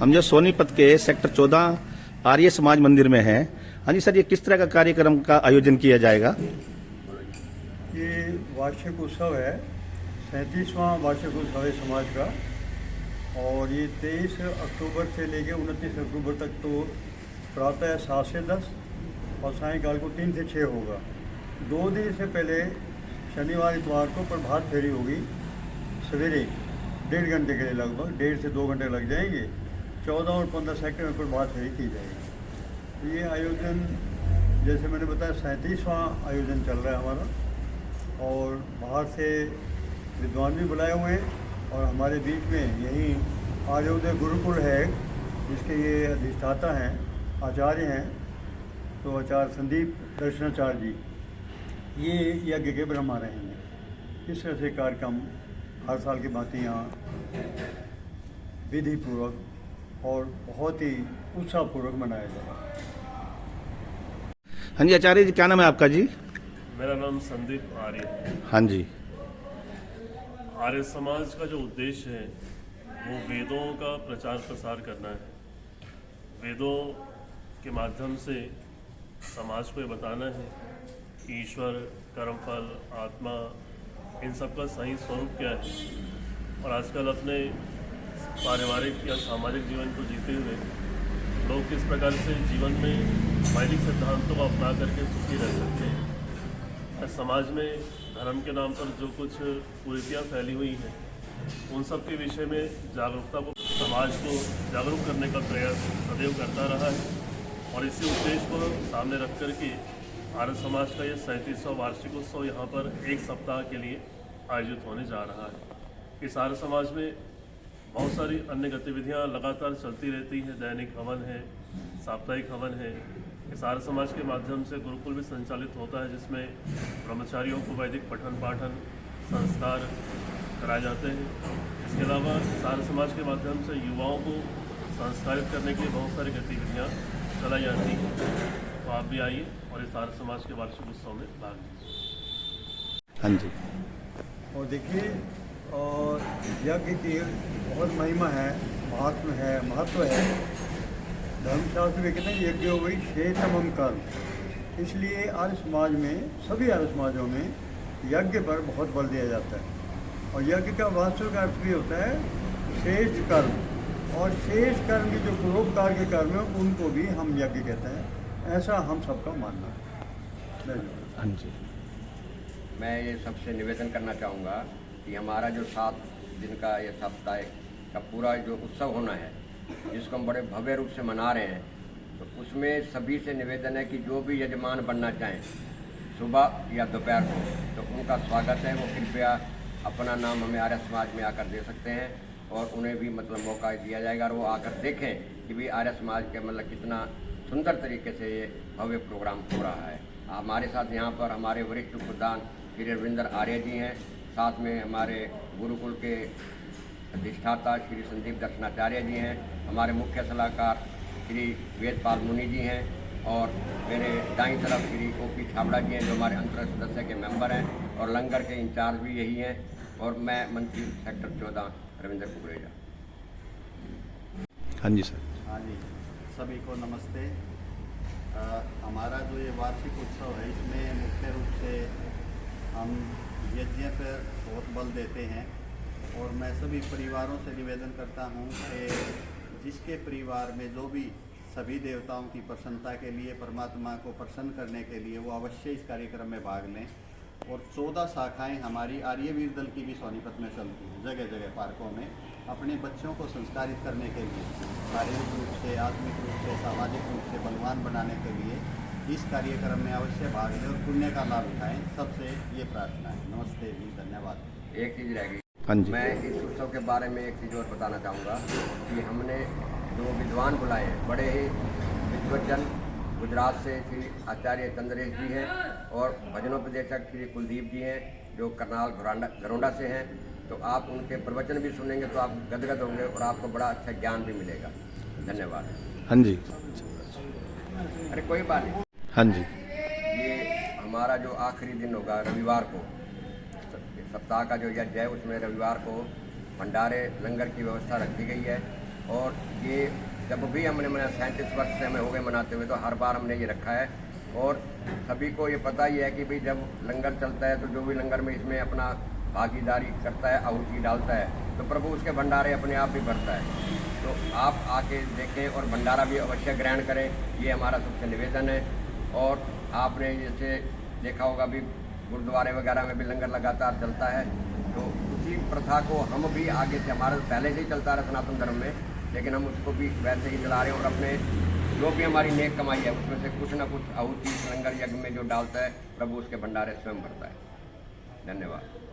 हम जो सोनीपत के सेक्टर 14 आर्य समाज मंदिर में हैं। हाँ जी सर, ये किस तरह का कार्यक्रम का आयोजन किया जाएगा? ये वार्षिक उत्सव है, 37वां वार्षिक उत्सव है समाज का। और ये 23 अक्टूबर से लेकर 29 अक्टूबर तक तो प्रातः 7 से 10 और सायंकाल को 3 से 6 होगा। 2 दिन से पहले शनिवार इतवार को प्रभात फेरी होगी। सवेरे 1.5 घंटे के लिए लगभग 1.5 से 2 घंटे लग जाएंगे। 14 और 15 सेकंड में प्रभात फेरी की जाएगी। ये आयोजन जैसे मैंने बताया 37वां आयोजन चल रहा है हमारा। और बाहर से विद्वान भी बुलाए हुए हैं और हमारे बीच में यही आर्योदय गुरुकुल है जिसके ये अधिष्ठाता हैं, आचार्य हैं, तो आचार्य संदीप दर्शनाचार्य जी ये यज्ञ के ब्रह्मा रहेंगे। इस तरह से कार्यक्रम हर साल की भांति यहाँ विधि पूर्वक और बहुत ही उत्साहपूर्वक मनाया जाएगा। हाँ जी आचार्य जी, क्या नाम है आपका जी? मेरा नाम संदीप आर्य। हाँ जी। आर्य समाज का जो उद्देश्य है वो वेदों का प्रचार प्रसार करना है। वेदों के माध्यम से समाज को ये बताना है कि ईश्वर, कर्मफल, आत्मा, इन सब का सही स्वरूप क्या है। और आजकल अपने पारिवारिक या सामाजिक जीवन को जीते हुए लोग किस प्रकार से जीवन में वैदिक सिद्धांतों को अपना करके सुखी रह सकते हैं। समाज में धर्म के नाम पर जो कुछ कुरीतियाँ फैली हुई हैं उन सब के विषय में जागरूकता को, समाज को जागरूक करने का प्रयास सदैव करता रहा है। और इसी उद्देश्य को सामने रख कर के आर्य समाज का ये 37वां वार्षिक उत्सव यहाँ पर 1 सप्ताह के लिए आयोजित होने जा रहा है। इस आर्य समाज में बहुत सारी अन्य गतिविधियाँ लगातार चलती रहती हैं। दैनिक हवन है, साप्ताहिक हवन है। इस आर्य समाज के माध्यम से गुरुकुल भी संचालित होता है जिसमें ब्रह्मचारियों को वैदिक पठन पाठन संस्कार कराए जाते हैं। इसके अलावा इस आर्य समाज के माध्यम से युवाओं को संस्कारित करने के लिए बहुत सारी गतिविधियाँ चलाई जाती हैं। तो आप भी आइए और इस आर्य समाज के वार्षिक उत्सव में भाग लीजिए। हाँ जी। और देखिए, और यज्ञ की बहुत महिमा है, महात्म है, महत्व है। धर्मशास्त्र में कहते हैं यज्ञ हो गई श्रेष्ठतम कर्म। इसलिए आर्य समाज में, सभी आर्य समाजों में यज्ञ पर बहुत बल दिया जाता है। और यज्ञ का वास्तविक अर्थ भी होता है श्रेष्ठ कर्म। और श्रेष्ठ कर्म के जो परोपकार के कर्म हैं उनको भी हम यज्ञ कहते हैं। ऐसा हम सबका मानना है। हाँ जी। मैं ये सबसे निवेदन करना चाहूँगा कि हमारा जो 7 दिन का ये सप्ताह का पूरा जो उत्सव होना है जिसको हम बड़े भव्य रूप से मना रहे हैं, तो उसमें सभी से निवेदन है कि जो भी यजमान बनना चाहें सुबह या दोपहर को, तो उनका स्वागत है। वो कृपया अपना नाम हमें आर्य समाज में आकर दे सकते हैं और उन्हें भी मतलब मौका दिया जाएगा और वो आकर देखें कि भी आर्य समाज के मतलब कितना सुंदर तरीके से ये भव्य प्रोग्राम हो रहा है। हमारे साथ यहाँ पर हमारे वरिष्ठ प्रधान श्री रविंद्र आर्य जी हैं, साथ में हमारे गुरुकुल के अधिष्ठाता श्री संदीप दर्शनाचार्य जी हैं, हमारे मुख्य सलाहकार श्री वेदपाल मुनि जी हैं और मेरे दाईं तरफ श्री ओपी छाबड़ा जी हैं जो हमारे अंतर सदस्य के मेंबर हैं और लंगर के इंचार्ज भी यही हैं। और मैं मंत्री सेक्टर 14 रविंद्र कुकरेजा। हाँ जी सर। हाँ जी, सभी को नमस्ते। हमारा जो ये वार्षिक उत्सव है इसमें मुख्य रूप से हम यज्ञ पर बहुत बल देते हैं। और मैं सभी परिवारों से निवेदन करता हूँ कि जिसके परिवार में जो भी सभी देवताओं की प्रसन्नता के लिए, परमात्मा को प्रसन्न करने के लिए वो अवश्य इस कार्यक्रम में भाग लें। और 14 शाखाएं हमारी आर्यवीर दल की भी सोनीपत में चलती हैं, जगह जगह पार्कों में अपने बच्चों को संस्कारित करने के लिए, शारीरिक रूप से, आत्मिक रूप से, सामाजिक रूप से बलवान बनाने के लिए इस कार्यक्रम में अवश्य भाग लें और पुण्य का लाभ उठाएं। सबसे ये प्रार्थना है। नमस्ते जी, धन्यवाद। एक चीज़ रह गई, हाँ जी। मैं इस उत्सव के बारे में एक चीज़ और बताना चाहूँगा कि हमने जो विद्वान बुलाए हैं, बड़े ही विद्वजन गुजरात से श्री आचार्य चंद्रेश जी हैं और भजनोपदेशक श्री कुलदीप जी हैं जो करनाल घरोंडा से हैं। तो आप उनके प्रवचन भी सुनेंगे तो आप गदगद होंगे और आपको बड़ा अच्छा ज्ञान भी मिलेगा। धन्यवाद। हाँ जी। अरे कोई बात नहीं। हाँ जी। ये हमारा जो आखिरी दिन होगा रविवार को, सप्ताह का जो यज्ञ है उसमें रविवार को भंडारे लंगर की व्यवस्था रखी गई है और ये जब भी हमने मना 37 वर्ष से हमें हो गए मनाते हुए, तो हर बार हमने ये रखा है। और सभी को ये पता ही है कि भाई जब लंगर चलता है तो जो भी लंगर में इसमें अपना भागीदारी करता है, आहुति डालता है, तो प्रभु उसके भंडारे अपने आप ही भरता है। तो आप आके देखें और भंडारा भी अवश्य ग्रहण करें, ये हमारा सबसे निवेदन है। और आपने जैसे देखा होगा भी गुरुद्वारे वगैरह में भी लंगर लगातार चलता है, तो उसी प्रथा को हम भी आगे से, हमारा पहले से ही चलता रहा सनातन धर्म में, लेकिन हम उसको भी वैसे ही चला रहे हैं। और अपने जो भी हमारी नेक कमाई है उसमें से कुछ ना कुछ आहुति लंगर यज्ञ में जो डालता है, प्रभु उसके भंडारे स्वयं भरता है। धन्यवाद।